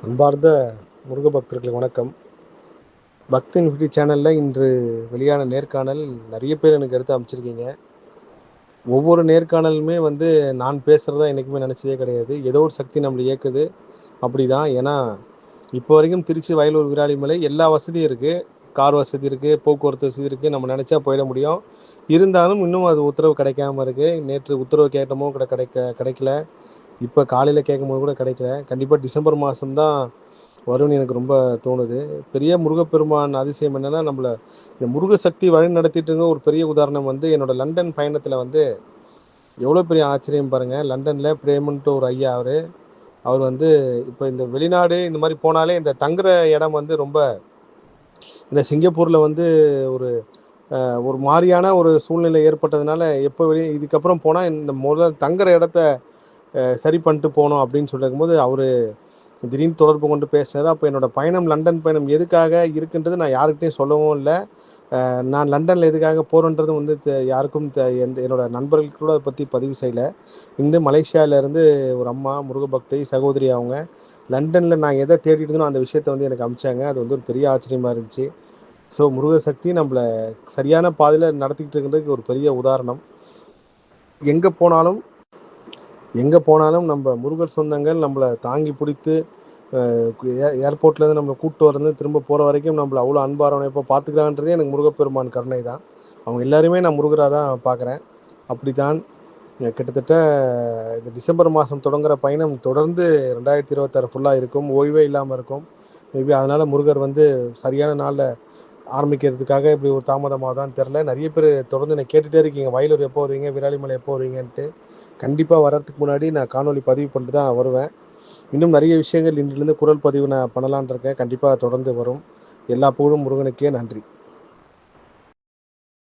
அன்பார்ந்த முருக பக்தர்களுக்கு வணக்கம். பக்தி இன்ஃபினிட்டி சேனலில் இன்று வெளியான நேர்காணல் நிறைய பேர் எனக்கு எடுத்து அமைச்சிருக்கீங்க. ஒவ்வொரு நேர்காணலுமே நான் பேசுகிறதா என்றைக்குமே நினச்சதே கிடையாது. ஏதோ ஒரு சக்தி நம்மளை இயக்குது. அப்படி தான். ஏன்னா இப்போ வரைக்கும் திருச்சி, வயலூர், விராலிமலை எல்லா வசதியும் இருக்குது. கார் வசதி இருக்குது, போக்குவரத்து வசதி இருக்குது. நம்ம நினச்சா போயிட முடியும். இருந்தாலும் இன்னும் அது உத்தரவு கிடைக்காம இருக்குது. நேற்று உத்தரவு கேட்டமோ கூட கிடைக்கல. இப்போ காலையில் கேட்கும்போது கூட கிடைக்கல. கண்டிப்பாக டிசம்பர் மாதம் தான் வரும்னு எனக்கு ரொம்ப தோணுது. பெரிய முருகப்பெருமான் அதிசயம் என்னன்னா, நம்மள இந்த முருக சக்தி வழி நடத்திட்டு இருக்க ஒரு பெரிய உதாரணம் என்னோட லண்டன் பயணத்தில் எவ்வளோ பெரிய ஆச்சரியம் பாருங்க. லண்டன்ல பிரேமன்ட்டு ஒரு ஐயா அவர் இப்போ இந்த வெளிநாடு இந்த மாதிரி போனாலே இந்த தங்குற இடம் ரொம்ப இந்த சிங்கப்பூரில் ஒரு ஒரு மாதிரியான ஒரு சூழ்நிலை ஏற்பட்டதுனால எப்போ இதுக்கப்புறம் போனால் இந்த முதல் தங்குற இடத்த சரி பண்ணிட்டு போகணும் அப்படின்னு சொல்லிருக்கும்போது அவர் திடீர்னு தொடர்பு கொண்டு பேசினார். அப்போ என்னோடய பயணம் லண்டன் பயணம் எதுக்காக இருக்குன்றது நான் யாருக்கிட்டையும் சொல்லவும் இல்லை. நான் லண்டனில் எதுக்காக போகிறேன்றதும் யாருக்கும் என்னோடய நண்பர்களுக்கு கூட அதை பற்றி பதிவு செய்யலை. மலேசியாவிலேருந்து ஒரு அம்மா முருகபக்தை சகோதரி அவங்க லண்டனில் நான் எதை தேடிட்டு இருந்தனோ அந்த விஷயத்தை எனக்கு அமிச்சாங்க. அது ஒரு பெரிய ஆச்சரியமாக இருந்துச்சு. ஸோ முருக சக்தி நம்மளை சரியான பாதையில் நடத்திக்கிட்டு இருக்கின்றதுக்கு ஒரு பெரிய உதாரணம். எங்கே போனாலும் நம்ம முருகர் சொந்தங்கள் நம்மளை தாங்கி பிடித்து ஏர்போர்ட்லேருந்து நம்மளை கூப்பிட்டு வரது திரும்ப போகிற வரைக்கும் நம்மளை அவ்வளோ அன்பாரவணைப்போ பார்த்துக்கிறான்றதே எனக்கு முருகப்பெருமான் கருணை தான். அவங்க எல்லாருமே நான் முருகராக தான் பார்க்குறேன். அப்படி தான் கிட்டத்தட்ட இந்த டிசம்பர் மாதம் தொடங்குகிற பயணம் தொடர்ந்து 2026 ஃபுல்லாக இருக்கும். ஓய்வே இல்லாமல் இருக்கும். மேபி அதனால் முருகர் சரியான நாளில் ஆரம்பிக்கிறதுக்காக இப்படி ஒரு தாமதமாக தான் தெரில. நிறைய பேர் தொடர்ந்து என்னை கேட்டுகிட்டே இருக்கீங்க, வயலூர் எப்போ வருவீங்க, விராலிமலை எப்போ வருவீங்கன்ட்டு. கண்டிப்பாக வர்றதுக்கு முன்னாடி நான் காணொலி பதிவு பண்ணிட்டு தான் வருவேன். இன்னும் நிறைய விஷயங்கள் இன்றிலிருந்து குரல் பதிவு நான் பண்ணலான் இருக்கேன். கண்டிப்பாக தொடர்ந்து வரும். எல்லா புகழும் முருகனுக்கே. நன்றி.